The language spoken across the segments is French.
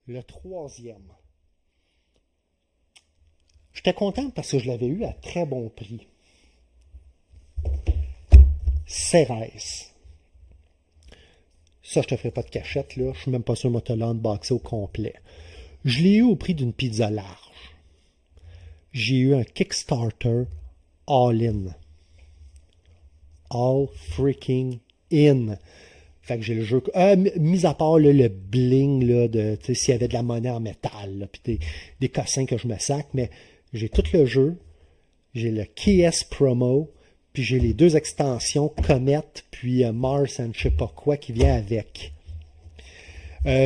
Le troisième. J'étais content parce que je l'avais eu à très bon prix. Cérès. Ça, je te ferai pas de cachette, là. Je suis même pas sûr de te l'unboxer au complet. Je l'ai eu au prix d'une pizza large. J'ai eu un Kickstarter all-in. All freaking in. Fait que j'ai le jeu. Mis à part là, le bling là, de s'il y avait de la monnaie en métal, puis des cossins que je me sac, mais j'ai tout le jeu. J'ai le KS Promo, puis j'ai les deux extensions Comet, puis Mars and je sais pas quoi qui vient avec.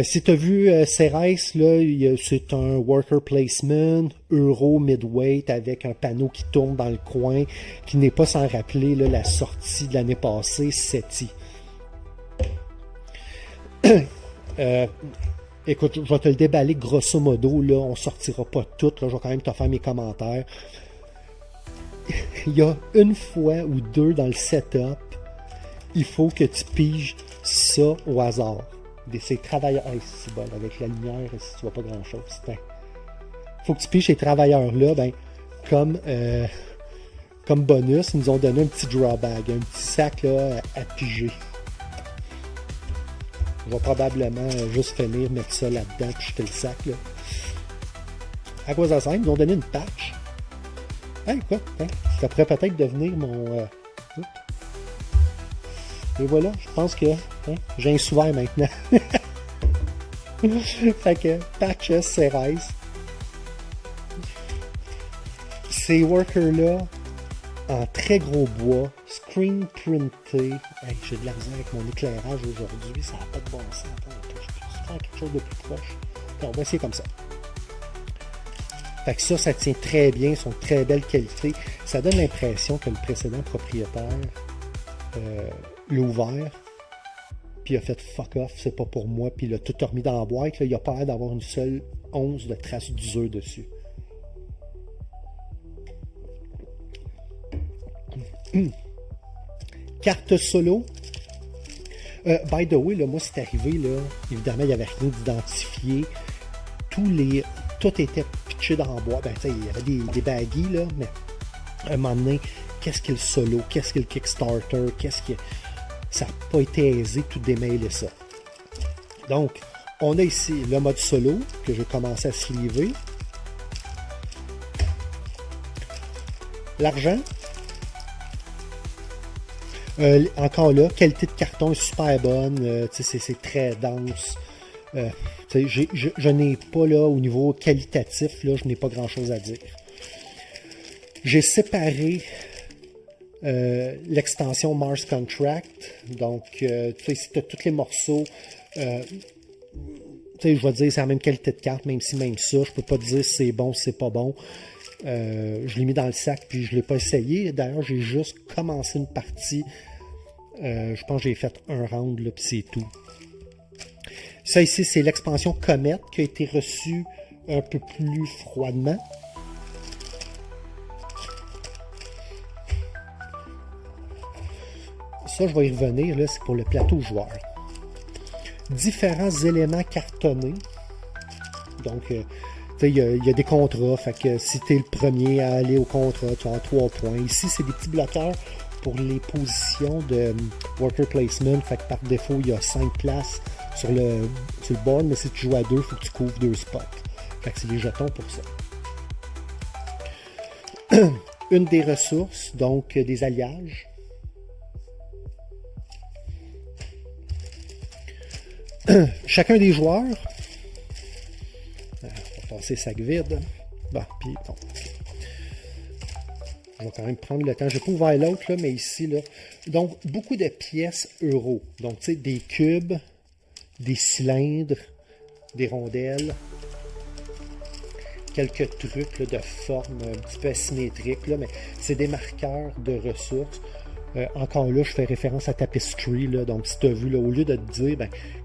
Si tu as vu Ceres, là, c'est un worker placement, euro midweight avec un panneau qui tourne dans le coin, qui n'est pas sans rappeler là, la sortie de l'année passée, SETI. Écoute, je vais te le déballer grosso modo, là, on sortira pas tout, là, je vais quand même te faire mes commentaires. Il y a une fois ou deux dans le setup, il faut que tu piges ça au hasard. Ces travailleurs. Hey, c'est bon, avec la lumière, si tu vois pas grand chose. Il faut que tu piges ces travailleurs-là, comme bonus, ils nous ont donné un petit drawbag, un petit sac là, à piger. Je vais probablement juste finir, mettre ça là-dedans, puis jeter le sac. Là. À quoi ça sert? Ils nous ont donné une patch. Hey, quoi? Hein? Ça pourrait peut-être devenir mon. Et voilà, je pense que j'ai un souverain maintenant. Fait que Patches Ceres. Ces workers-là, en très gros bois, screen printé. Hey, j'ai de la misère avec mon éclairage aujourd'hui, ça n'a pas de bon sens. Attends, je peux faire quelque chose de plus proche. On va essayer comme ça. Fait que ça tient très bien, sont de très belle qualité. Ça donne l'impression que le précédent propriétaire l'a ouvert, puis il a fait fuck off, c'est pas pour moi, puis il a tout remis dans la boîte. Là, il a pas l'air d'avoir une seule once de trace d'usure dessus. Carte solo. By the way, là, moi c'est arrivé, là, évidemment, il n'y avait rien d'identifié. Tout était pitché dans la boîte. Il y avait des baggies, là, mais à un moment donné, qu'est-ce qu'est le solo, qu'est-ce qu'est le Kickstarter, ça n'a pas été aisé tout démêler ça. Donc, on a ici le mode solo que j'ai commencé à sleever. L'argent. Encore là, qualité de carton est super bonne. C'est très dense. Je n'ai pas là, au niveau qualitatif, là, je n'ai pas grand chose à dire. J'ai séparé l'extension Mars Contract. Donc, si tu as tous les morceaux, je vais te dire c'est la même qualité de carte, même ça, je peux pas te dire si c'est bon, si c'est pas bon. Je l'ai mis dans le sac, puis je l'ai pas essayé. D'ailleurs, j'ai juste commencé une partie. Je pense que j'ai fait un round, là, puis c'est tout. Ça ici, c'est l'expansion Comet qui a été reçue un peu plus froidement. Ça, je vais y revenir, là, c'est pour le plateau joueur. Différents éléments cartonnés. Donc, il y a des contrats. Fait que si tu es le premier à aller au contrat, tu as 3 points. Ici, c'est des petits bloqueurs pour les positions de worker placement. Fait que par défaut, il y a 5 places sur le board, mais si tu joues à 2, il faut que tu couvres 2 spots. Fait que c'est les jetons pour ça. Une des ressources, donc des alliages. Chacun des joueurs. On va passer sac vide. Bon, puis bon. Je vais quand même prendre le temps. Je n'ai pas ouvert l'autre, là, mais ici, là. Donc, beaucoup de pièces euros. Donc, tu sais, des cubes, des cylindres, des rondelles, quelques trucs là, de forme un petit peu asymétrique, là, mais c'est des marqueurs de ressources. Encore là, je fais référence à Tapestry. Là, donc, si tu as vu, là, au lieu de te dire,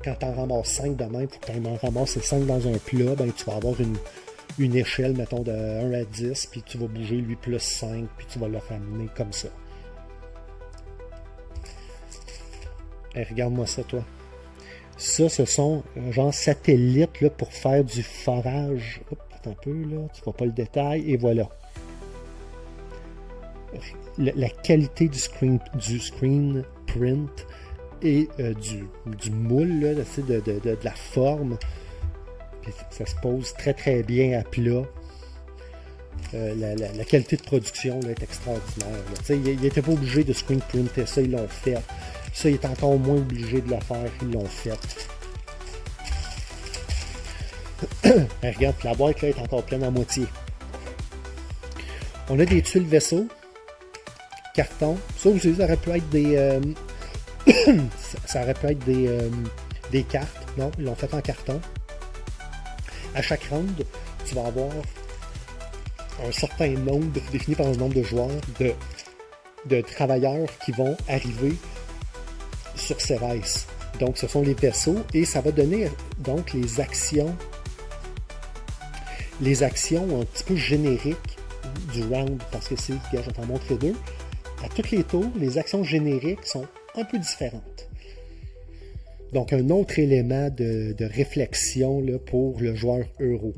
quand tu en ramasses 5 de même, pour que tu en ramasses 5 dans un plat, tu vas avoir une échelle, mettons, de 1 à 10, puis tu vas bouger lui plus 5, puis tu vas le ramener comme ça. Hey, regarde-moi ça, toi. Ça, ce sont genre satellites là, pour faire du forage. Hop, attends un peu, là, tu vois pas le détail, et voilà. La qualité du screen print et du moule, là, de la forme. Puis ça se pose très très bien à plat. La qualité de production là, est extraordinaire. Ils n'étaient pas obligés de screen printer ça, ils l'ont fait. Ça, il est encore moins obligé de le faire, ils l'ont fait. Regarde, la boîte là, est encore pleine à moitié. On a des tuiles vaisseaux, carton. Ça aussi, ça aurait pu être des... ça aurait pu être des cartes. Non, ils l'ont fait en carton. À chaque round, tu vas avoir un certain nombre, défini par un nombre de joueurs, de travailleurs qui vont arriver sur Ceres. Donc, ce sont les vaisseaux et ça va donner donc les actions un petit peu génériques du round, parce que c'est, je vais t'en montrer deux. À tous les tours, les actions génériques sont un peu différentes. Donc, un autre élément de réflexion là, pour le joueur euro.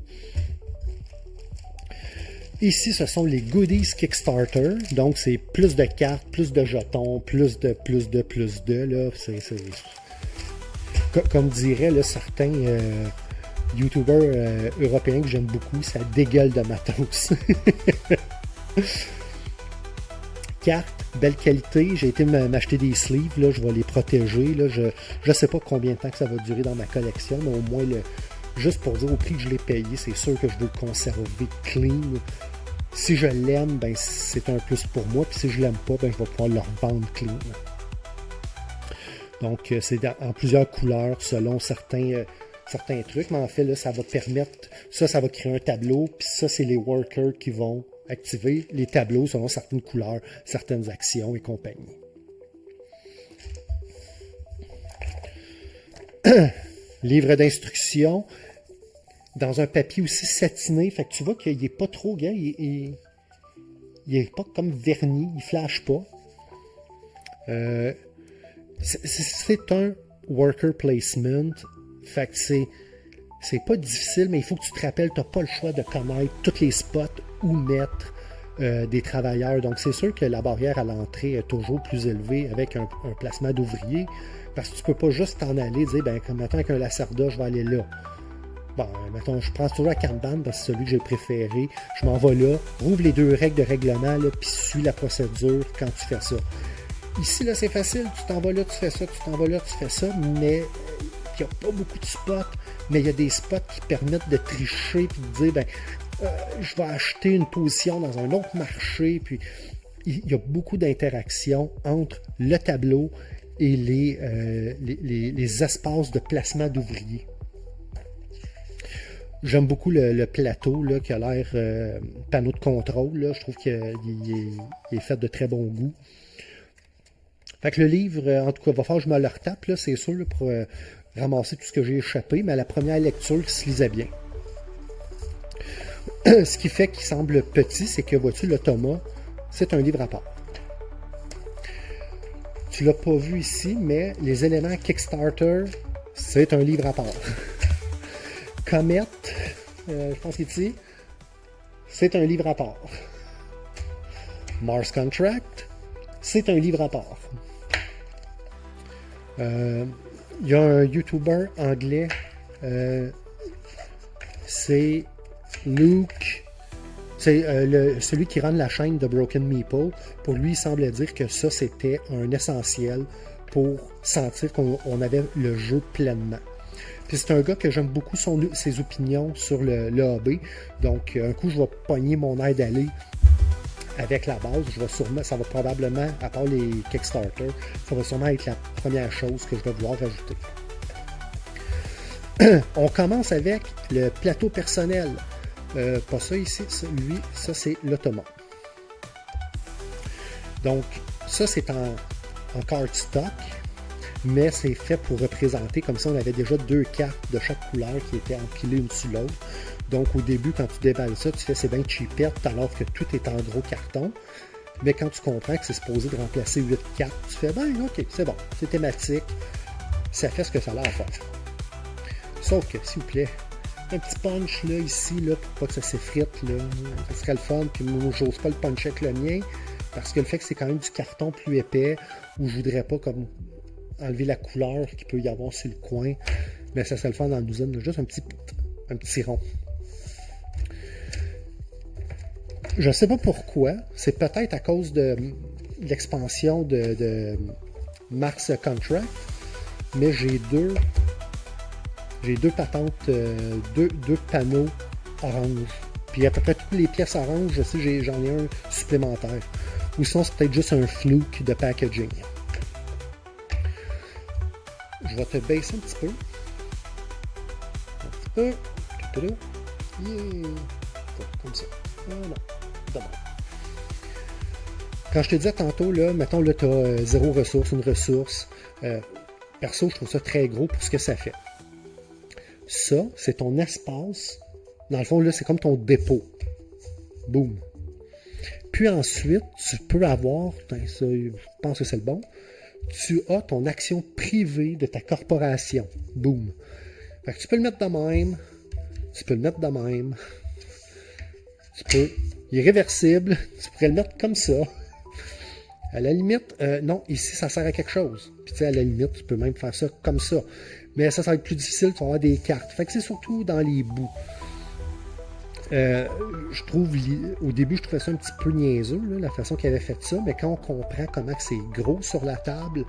Ici, ce sont les goodies Kickstarter. Donc, c'est plus de cartes, plus de jetons, plus de. Là. Comme diraient là, certains YouTubers européens que j'aime beaucoup, ça dégueule de matos. Cartes, belle qualité. J'ai été m'acheter des sleeves. Là, je vais les protéger. Là. Je ne sais pas combien de temps que ça va durer dans ma collection, mais au moins, juste pour dire au prix que je l'ai payé, c'est sûr que je veux le conserver clean. Si je l'aime, ben c'est un plus pour moi. Puis si je l'aime pas, ben je vais pouvoir le revendre clean. Donc, c'est en plusieurs couleurs selon certains trucs. Mais en fait, là, ça va permettre... Ça va créer un tableau. Puis ça, c'est les workers qui vont activer les tableaux selon certaines couleurs, certaines actions et compagnie. Livre d'instructions. Dans un papier aussi satiné, fait que tu vois qu'il n'est pas trop gars, il n'est pas comme verni, il ne flash pas. C'est un worker placement, fait que c'est pas difficile, mais il faut que tu te rappelles, tu n'as pas le choix de connaître tous les spots où mettre des travailleurs. Donc c'est sûr que la barrière à l'entrée est toujours plus élevée avec un placement d'ouvriers, parce que tu ne peux pas juste t'en aller, dire, ben, comme maintenant avec un lacerda, je vais aller là. Bon, mettons, je prends toujours la Kanban parce que c'est celui que j'ai préféré. Je m'en vais là, rouvre les deux règles de règlement, là, puis suis la procédure quand tu fais ça. Ici, là, c'est facile. Tu t'en vas là, tu fais ça. Tu t'en vas là, tu fais ça. Mais il n'y a pas beaucoup de spots. Mais il y a des spots qui permettent de tricher puis de dire, ben, je vais acheter une position dans un autre marché. Puis il y a beaucoup d'interactions entre le tableau et les espaces de placement d'ouvriers. J'aime beaucoup le plateau là, qui a l'air panneau de contrôle. Là. Je trouve qu'il est fait de très bon goût. Fait que le livre, en tout cas, va falloir que je me le retape, là, c'est sûr, là, pour ramasser tout ce que j'ai échappé, mais à la première lecture, il se lisait bien. Ce qui fait qu'il semble petit, c'est que, vois-tu, le Thomas, c'est un livre à part. Tu l'as pas vu ici, mais les éléments Kickstarter, c'est un livre à part. Comet, je pense qu'ici, c'est un livre à part. Mars Contract, c'est un livre à part. Il y a un YouTuber anglais, c'est Luke, c'est celui qui run la chaîne de Broken Meeple. Pour lui, il semblait dire que ça, c'était un essentiel pour sentir qu'on avait le jeu pleinement. Puis c'est un gars que j'aime beaucoup ses opinions sur le AB. Donc, un coup, je vais pogner mon aide d'aller avec la base. Ça va probablement, à part les Kickstarter, ça va sûrement être la première chose que je vais vouloir rajouter. On commence avec le plateau personnel. Pas ça ici, lui, ça c'est l'automate. Donc, ça c'est en cardstock. Mais c'est fait pour représenter, comme ça on avait déjà deux cartes de chaque couleur qui étaient empilées une sur l'autre. Donc au début, quand tu déballes ça, tu fais c'est bien cheapette alors que tout est en gros carton. Mais quand tu comprends que c'est supposé de remplacer 8 cartes, tu fais ben ok, c'est bon, c'est thématique. ça fait ce que ça a l'air à faire. Sauf que, s'il vous plaît, un petit punch là, ici, là, pour pas que ça s'effrite, là, ça serait le fun. Puis moi, j'ose pas le puncher avec le mien, parce que le fait que c'est quand même du carton plus épais, où je voudrais pas comme enlever la couleur qu'il peut y avoir sur le coin, mais ça serait le fun dans l'usine, juste un petit rond. Je ne sais pas pourquoi, c'est peut-être à cause de l'expansion de Mars Contract, mais j'ai deux patentes, deux panneaux orange. Puis à peu près toutes les pièces orange, je sais, j'en ai un supplémentaire. Ou sinon, c'est peut-être juste un fluke de packaging. Je vais te baisser un petit peu. Yeah. Comme ça. Voilà. Quand je te disais tantôt, là, mettons, là, tu as zéro ressource, une ressource. Perso, je trouve ça très gros pour ce que ça fait. Ça, c'est ton espace. Dans le fond, là, c'est comme ton dépôt. Boum. Puis ensuite, tu peux avoir, ça, je pense que c'est le bon, tu as ton action privée de ta corporation. Boum. Fait que tu peux le mettre de même. Tu peux le mettre de même. Tu peux. Il est réversible. Tu pourrais le mettre comme ça. À la limite, non, ici, ça sert à quelque chose. Puis tu sais, à la limite, tu peux même faire ça comme ça. Mais ça va être plus difficile, tu vas avoir des cartes. Fait que c'est surtout dans les bouts. Je trouve, au début, je trouvais ça un petit peu niaiseux, là, la façon qu'il avait fait ça, mais quand on comprend comment c'est gros sur la table,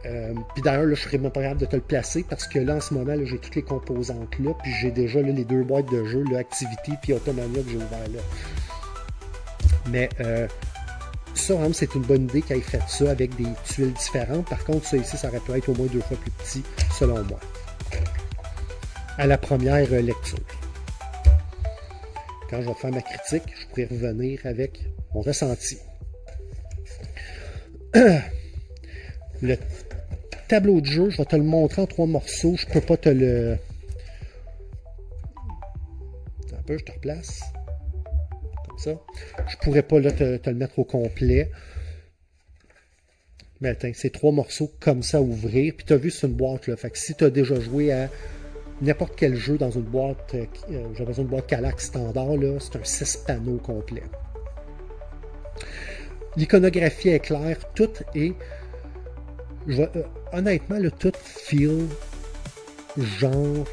puis d'ailleurs, là, je serais même pas capable de te le placer, parce que là, en ce moment, là, j'ai toutes les composantes là, puis j'ai déjà là, les deux boîtes de jeu, là, Activity puis Automania que j'ai ouvert là. Mais ça, vraiment, c'est une bonne idée qu'il ait fait ça avec des tuiles différentes. Par contre, ça ici, ça aurait pu être au moins 2 fois plus petit, selon moi, à la première lecture. Quand je vais faire ma critique, je pourrais revenir avec mon ressenti. Le tableau de jeu, je vais te le montrer en 3 morceaux. Je peux pas te le... Un peu, je te replace. Comme ça. Je pourrais pas là, te le mettre au complet. Mais attends, c'est 3 morceaux comme ça à ouvrir. Puis tu as vu, c'est une boîte. Là. Fait que si tu as déjà joué à n'importe quel jeu dans une boîte, j'ai besoin d'une boîte Kallax standard, là, c'est un 6 panneaux complet. L'iconographie est claire, tout est... honnêtement, le tout feel genre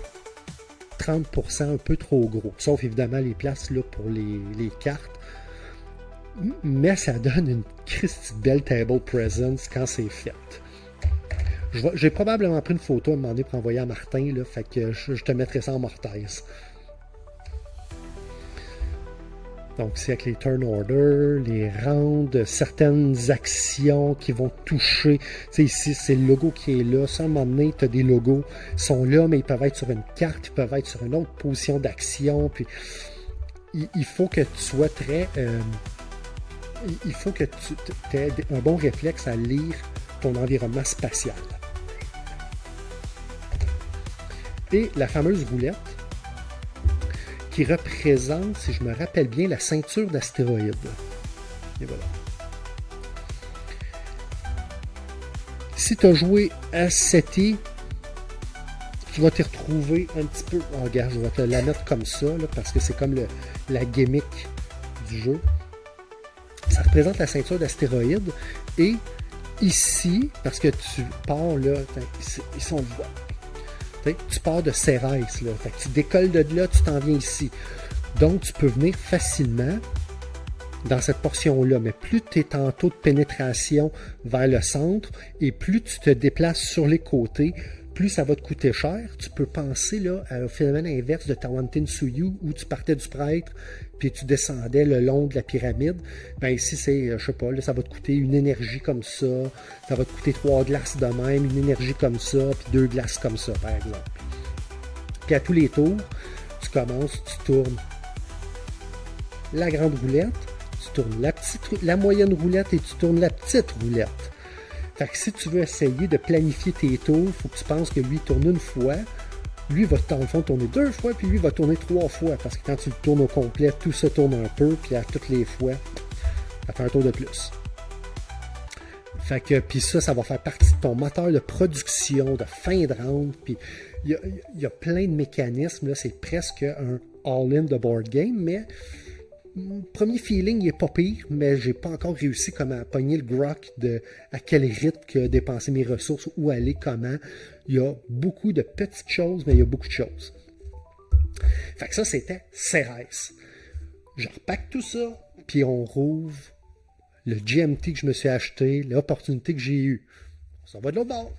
30% un peu trop gros. Sauf évidemment les places là, pour les cartes. Mais ça donne une Christy belle table presence quand c'est fait. J'ai probablement pris une photo à un moment donné pour envoyer à Martin, là, fait que je te mettrai ça en mortaise. Donc, c'est avec les turn order, les rounds, certaines actions qui vont toucher. Tu sais, ici, c'est le logo qui est là. Ça, à un moment donné, tu as des logos. Ils sont là, mais ils peuvent être sur une carte, ils peuvent être sur une autre position d'action. Puis, il faut que tu sois très... il faut que tu aies un bon réflexe à lire ton environnement spatial. Et la fameuse roulette qui représente, si je me rappelle bien, la ceinture d'astéroïdes. Et voilà. Si tu as joué à SETI, tu vas t'y retrouver un petit peu... Oh, regarde, je vais te la mettre comme ça, là, parce que c'est comme la gimmick du jeu. Ça représente la ceinture d'astéroïdes. Et ici, parce que tu pars là, ils sont... Tu pars de Cérès, là. Fait que tu décolles de là, tu t'en viens ici. Donc, tu peux venir facilement dans cette portion-là. Mais plus tu es en taux de pénétration vers le centre et plus tu te déplaces sur les côtés, plus ça va te coûter cher. Tu peux penser là, au phénomène inverse de Tawantinsuyu où tu partais du prêtre puis tu descendais le long de la pyramide. Ben ici, c'est, je sais pas, là, ça va te coûter une énergie comme ça. Ça va te coûter 3 glaces de même, une énergie comme ça, puis 2 glaces comme ça, par exemple. Puis à tous les tours, tu commences, tu tournes la grande roulette, tu tournes la moyenne roulette et tu tournes la petite roulette. Fait que si tu veux essayer de planifier tes tours, il faut que tu penses que lui tourne une fois. Lui va dans le fond tourner 2 fois, puis lui va tourner 3 fois. Parce que quand tu le tournes au complet, tout se tourne un peu, puis à toutes les fois, ça fait un tour de plus. Fait que, puis ça va faire partie de ton moteur de production, de fin de round. Puis il y a plein de mécanismes. Là, c'est presque un all-in de board game, mais mon premier feeling, il est pas pire, mais j'ai pas encore réussi comme à pogner le grok de à quel rythme que dépenser mes ressources, où aller, comment. Il y a beaucoup de petites choses, mais il y a beaucoup de choses. Fait que ça, c'était Ceres. Je repack tout ça, puis on rouvre le GMT que je me suis acheté, l'opportunité que j'ai eue. Ça va de l'autre bord.